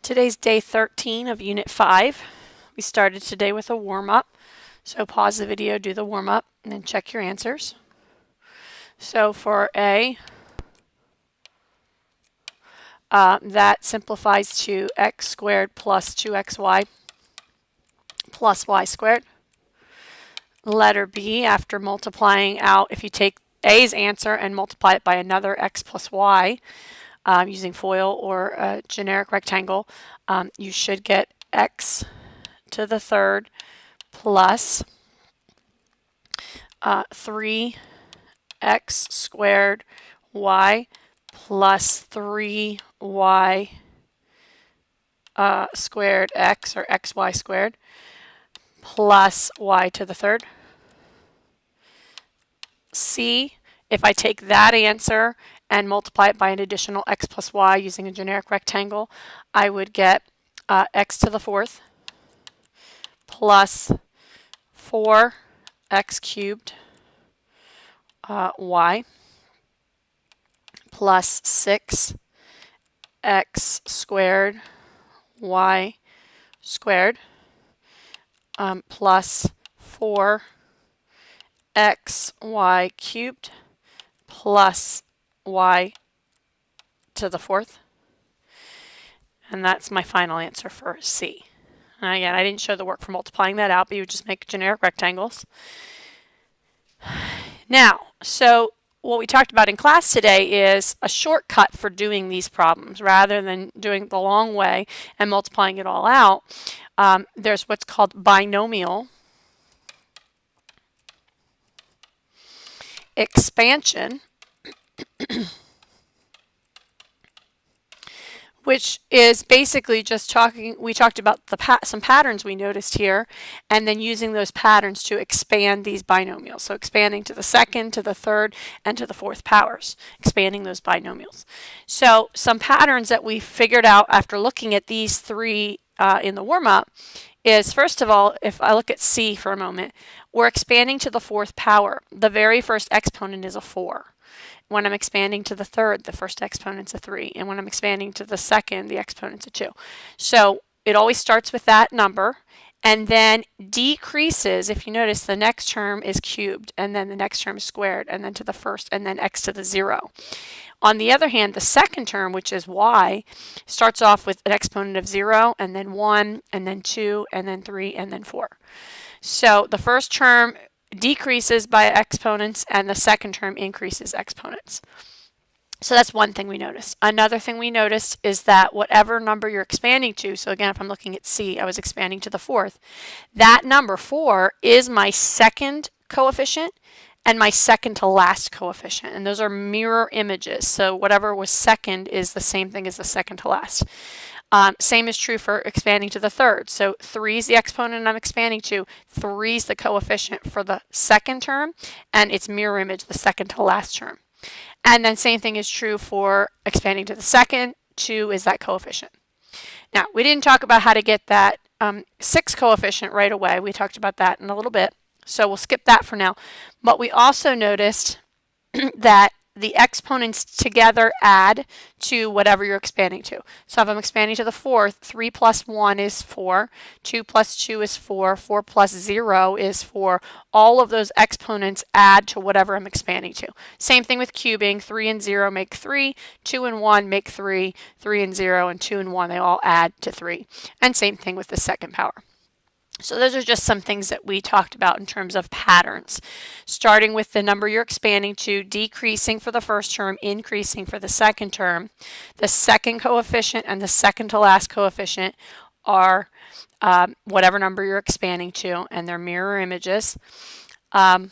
Today's day 13 of Unit 5. We started today with a warm-up. So pause the video, do the warm-up, and then check your answers. So for A, that simplifies to x squared plus 2xy plus y squared. Letter B, after multiplying out, if you take A's answer and multiply it by another x plus y, using FOIL or a generic rectangle, you should get x to the third plus 3x squared y plus 3y squared x, or xy squared, plus y to the third. C, if I take that answer and multiply it by an additional x plus y using a generic rectangle, I would get x to the fourth plus 4x cubed y plus 6x squared y squared plus 4xy cubed plus y to the fourth. And that's my final answer for C. And again, I didn't show the work for multiplying that out, but you would just make generic rectangles. Now, so what we talked about in class today is a shortcut for doing these problems. Rather than doing the long way and multiplying it all out, there's what's called binomial expansion, which is basically just we talked about some patterns we noticed here, and then using those patterns to expand these binomials. So expanding to the second, to the third, and to the fourth powers, expanding those binomials. So some patterns that we figured out after looking at these three in the warm-up is, first of all, if I look at C for a moment, we're expanding to the fourth power. The very first exponent is a 4. When I'm expanding to the third, the first exponent's a 3. And when I'm expanding to the second, the exponent's a 2. So it always starts with that number and then decreases. If you notice, the next term is cubed, and then the next term is squared, and then to the first, and then x to the 0. On the other hand, the second term, which is y, starts off with an exponent of 0, and then 1, and then 2, and then 3, and then 4. So the first term decreases by exponents, and the second term increases exponents. So that's one thing we noticed. Another thing we noticed is that whatever number you're expanding to, so again, if I'm looking at C, I was expanding to the fourth, that number 4 is my second coefficient and my second to last coefficient, and those are mirror images. So whatever was second is the same thing as the second to last. Same is true for expanding to the third. So 3 is the exponent I'm expanding to, 3 is the coefficient for the second term, and its mirror image the second to last term. And then same thing is true for expanding to the second, 2 is that coefficient. Now, we didn't talk about how to get that 6 coefficient right away. We talked about that in a little bit, so we'll skip that for now. But we also noticed that the exponents together add to whatever you're expanding to. So if I'm expanding to the fourth, 3 plus 1 is 4, 2 plus 2 is 4, 4 plus 0 is 4. All of those exponents add to whatever I'm expanding to. Same thing with cubing. 3 and 0 make 3, 2 and 1 make 3, 3 and 0, and 2 and 1, they all add to 3. And same thing with the second power. So those are just some things that we talked about in terms of patterns. Starting with the number you're expanding to, decreasing for the first term, increasing for the second term. The second coefficient and the second to last coefficient are whatever number you're expanding to, and they're mirror images. And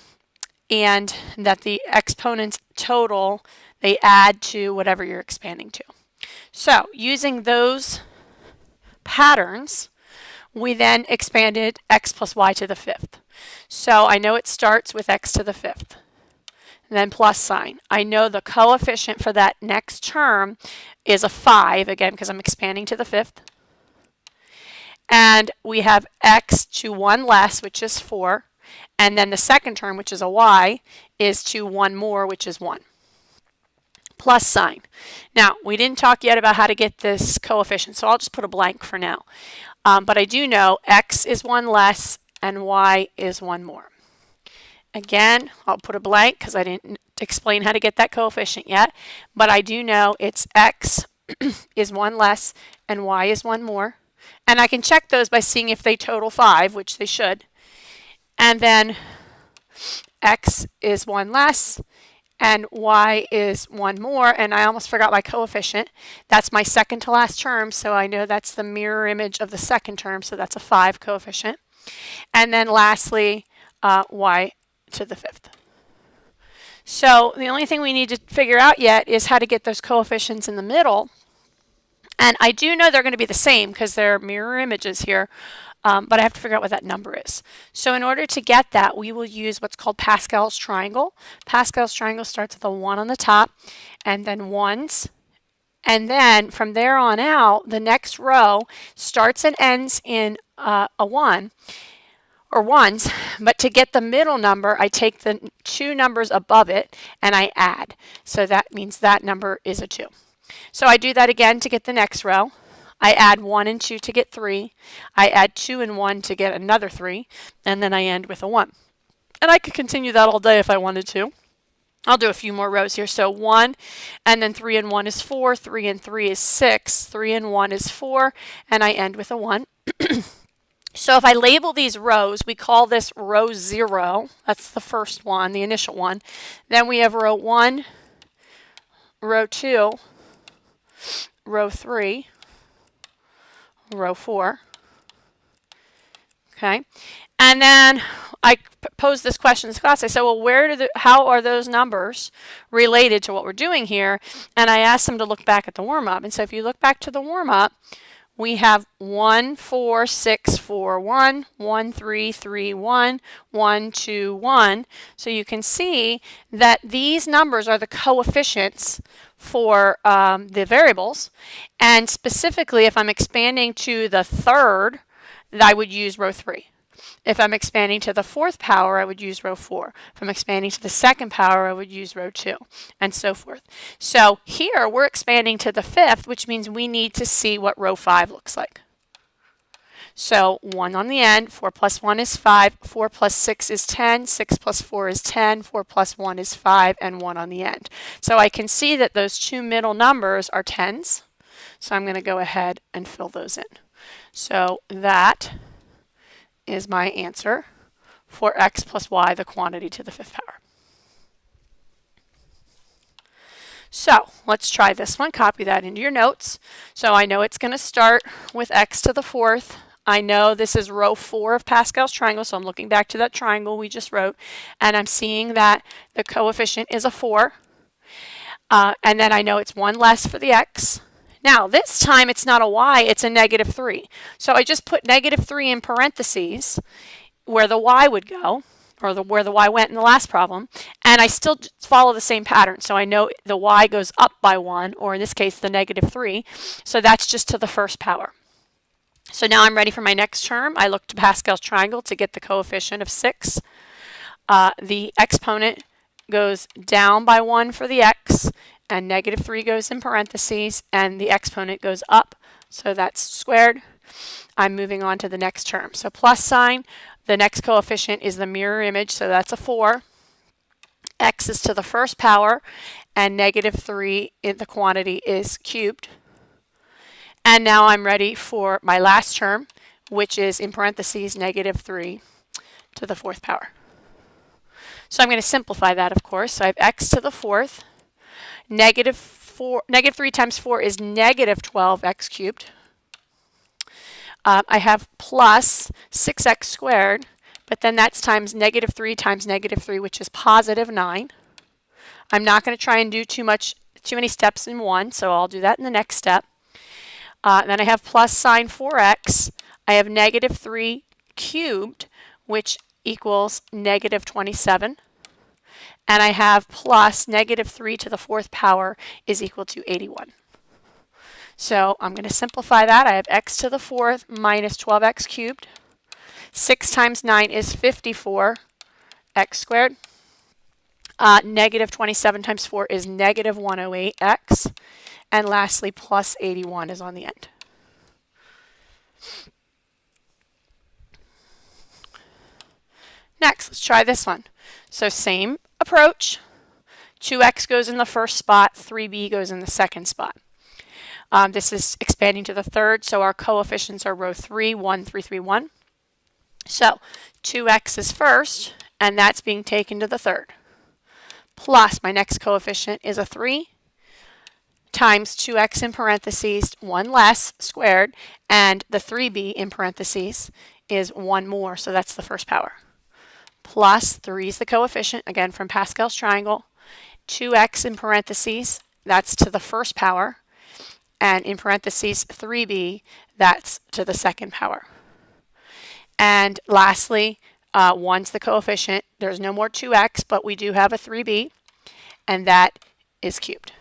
that the exponents total, they add to whatever you're expanding to. So using those patterns, we then expanded x plus y to the fifth. So I know it starts with x to the fifth, and then plus sign. I know the coefficient for that next term is a 5, again, because I'm expanding to the fifth. And we have x to 1 less, which is 4. And then the second term, which is a y, is to 1 more, which is 1. plus sign. Now, we didn't talk yet about how to get this coefficient, so I'll just put a blank for now. But I do know x is 1 less and y is 1 more. Again, I'll put a blank because I didn't explain how to get that coefficient yet, but I do know it's x is 1 less and y is 1 more. And I can check those by seeing if they total 5, which they should. And then x is 1 less and y is 1 more, and I almost forgot my coefficient. That's my second to last term, so I know that's the mirror image of the second term, so that's a 5 coefficient. And then lastly, y to the 5th. So the only thing we need to figure out yet is how to get those coefficients in the middle. And I do know they're going to be the same because they're mirror images here, but I have to figure out what that number is. So in order to get that, we will use what's called Pascal's triangle. Pascal's triangle starts with a 1 on the top and then 1s. And then from there on out, the next row starts and ends in a 1 or 1s, but to get the middle number, I take the 2 numbers above it and I add. So that means that number is a 2. So I do that again to get the next row. I add 1 and 2 to get 3. I add 2 and 1 to get another 3. And then I end with a 1. And I could continue that all day if I wanted to. I'll do a few more rows here. So 1 and then 3 and 1 is 4. 3 and 3 is 6. 3 and 1 is 4. And I end with a 1. So if I label these rows, we call this row 0. That's the first one, the initial one. Then we have row 1, row 2, row 3, row 4. Okay. And then I posed this question in class. I said, well, how are those numbers related to what we're doing here? And I asked them to look back at the warm-up. And so if you look back to the warm-up, we have 1, 4, 6, 4, 1, 1, 3, 3, 1, 1, 2, 1. So you can see that these numbers are the coefficients for the variables. And specifically, if I'm expanding to the third, I would use row 3. If I'm expanding to the 4th power, I would use row 4. If I'm expanding to the 2nd power, I would use row 2, and so forth. So here, we're expanding to the 5th, which means we need to see what row 5 looks like. So 1 on the end, 4 plus 1 is 5, 4 plus 6 is 10, 6 plus 4 is 10, 4 plus 1 is 5, and 1 on the end. So I can see that those two middle numbers are 10s. So I'm going to go ahead and fill those in. So that is my answer for x plus y, the quantity to the 5th power. So let's try this one. Copy that into your notes. So I know it's going to start with x to the 4th. I know this is row 4 of Pascal's triangle, so I'm looking back to that triangle we just wrote, and I'm seeing that the coefficient is a 4. And then I know it's 1 less for the x. Now, this time it's not a y, it's a negative 3. So I just put negative 3 in parentheses where the y would go, or where the y went in the last problem, and I still follow the same pattern. So I know the y goes up by 1, or in this case, the negative 3. So that's just to the 1st power. So now I'm ready for my next term. I look to Pascal's triangle to get the coefficient of 6. The exponent goes down by 1 for the x, and negative 3 goes in parentheses, and the exponent goes up, so that's squared. I'm moving on to the next term. So plus sign, the next coefficient is the mirror image, so that's a 4. X is to the 1st power, and negative 3 in the quantity is cubed. And now I'm ready for my last term, which is in parentheses negative 3 to the 4th power. So I'm going to simplify that, of course. So I have x to the 4th. Negative 3 times 4 is negative 12x cubed. I have plus 6x squared, but then that's times negative 3, which is positive 9. I'm not going to try and do too many steps in one, so I'll do that in the next step. Then I have plus sine 4x. I have negative 3 cubed, which equals negative 27. And I have plus negative 3 to the 4th power is equal to 81. So I'm going to simplify that. I have x to the 4th minus 12x cubed. 6 times 9 is 54x squared. Negative 27 times 4 is negative 108x. And lastly, plus 81 is on the end. Next, let's try this one. So same approach. 2x goes in the first spot, 3b goes in the second spot. This is expanding to the third, so our coefficients are row 3, 1, 3, 3, 1. So 2x is first, and that's being taken to the third. Plus, my next coefficient is a 3 times 2x in parentheses, 1 less squared, and the 3b in parentheses is 1 more, so that's the first power. Plus 3 is the coefficient, again from Pascal's triangle. 2x in parentheses, that's to the first power. And in parentheses 3b, that's to the second power. And lastly, 1's the coefficient. There's no more 2x, but we do have a 3b, and that is cubed.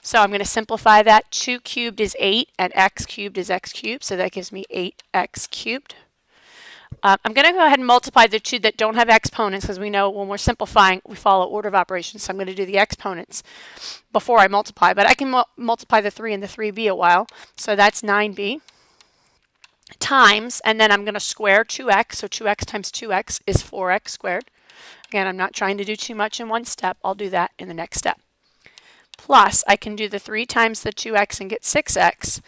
So I'm going to simplify that. 2 cubed is 8, and x cubed is x cubed, so that gives me 8x cubed. I'm going to go ahead and multiply the two that don't have exponents, because we know when we're simplifying, we follow order of operations. So I'm going to do the exponents before I multiply, but I can multiply the 3 and the 3b a while. So that's 9b times, and then I'm going to square 2x. So 2x times 2x is 4x squared. Again, I'm not trying to do too much in one step. I'll do that in the next step. Plus, I can do the 3 times the 2x and get 6x.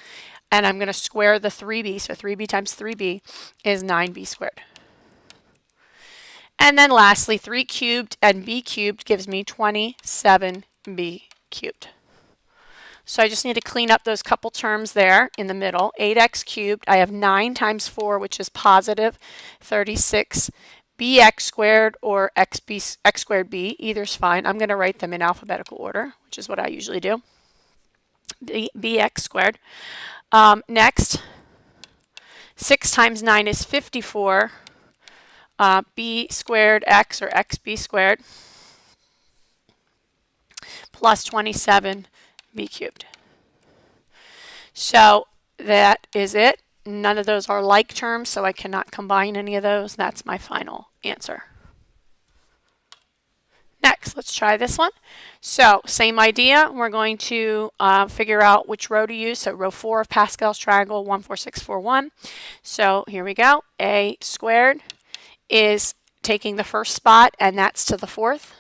And I'm going to square the 3b, so 3b times 3b is 9b squared. And then lastly, 3 cubed and b cubed gives me 27b cubed. So I just need to clean up those couple terms there in the middle. 8x cubed, I have 9 times 4, which is positive 36 bx squared or x squared b, either's fine. I'm going to write them in alphabetical order, which is what I usually do. Bx squared. Next, 6 times 9 is 54, b squared x or xb squared plus 27b cubed. So that is it. None of those are like terms, so I cannot combine any of those. That's my final answer. Next, let's try this one. So same idea. We're going to figure out which row to use. So row 4 of Pascal's triangle, 1, 4, 6, 4, 1. So here we go. A squared is taking the first spot, and that's to the fourth.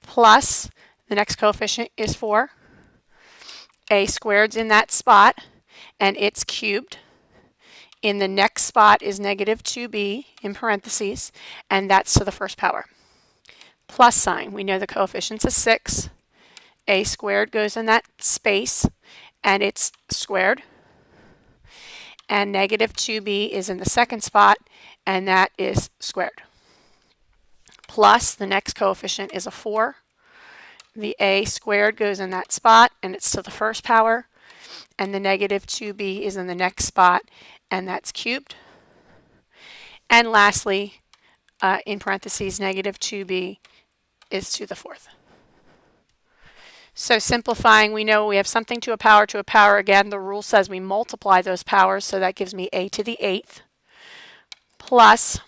Plus, the next coefficient is 4. A squared's in that spot, and it's cubed. In the next spot is negative 2b in parentheses, and that's to the first power. Plus sign, we know the coefficient's a 6. A squared goes in that space, and it's squared. And negative 2b is in the second spot, and that is squared. Plus, the next coefficient is a 4. The a squared goes in that spot, and it's to the first power. And the negative 2b is in the next spot, and that's cubed. And lastly, in parentheses, negative 2b is to the fourth. So simplifying, we know we have something to a power. Again, the rule says we multiply those powers, so that gives me a to the 8th. Plus,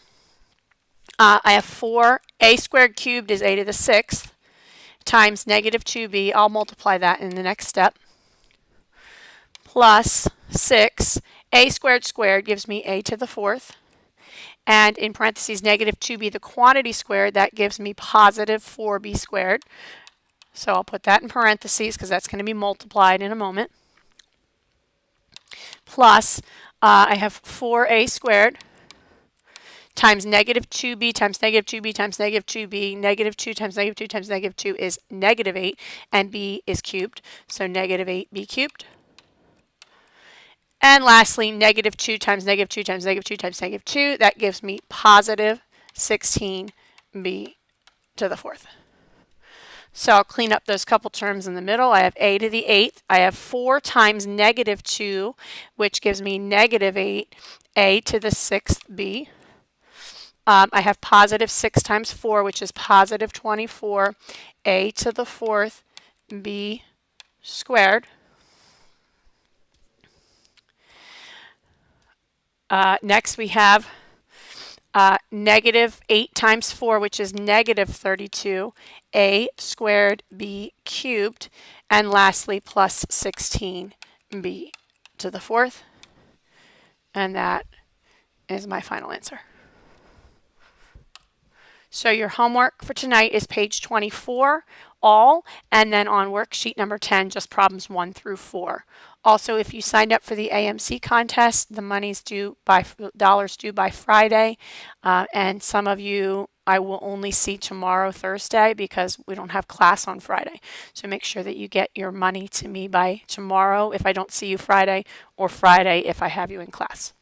I have 4. A squared cubed is a to the 6th times negative 2b. I'll multiply that in the next step. Plus 6. A squared squared gives me a to the 4th. And in parentheses, negative 2b, the quantity squared, that gives me positive 4b squared. So I'll put that in parentheses because that's going to be multiplied in a moment. Plus, I have 4a squared times negative 2b times negative 2b times negative 2b. Negative 2 times negative 2 times negative 2 is negative 8, and b is cubed, so negative 8b cubed. And lastly, negative 2 times negative 2 times negative 2 times negative 2, that gives me positive 16b to the 4th. So I'll clean up those couple terms in the middle. I have a to the 8th. I have 4 times negative 2, which gives me negative 8, a to the 6th b. I have positive 6 times 4, which is positive 24, a to the 4th b squared. Next we have Negative 8 times 4, which is negative 32, a squared b cubed, and lastly plus 16b to the fourth. And that is my final answer. So your homework for tonight is page 24, all, and then on worksheet number 10, just problems 1 through 4. Also, if you signed up for the AMC contest, the money's due by dollars due by Friday, and some of you I will only see tomorrow, Thursday, because we don't have class on Friday. So make sure that you get your money to me by tomorrow if I don't see you Friday, or Friday if I have you in class.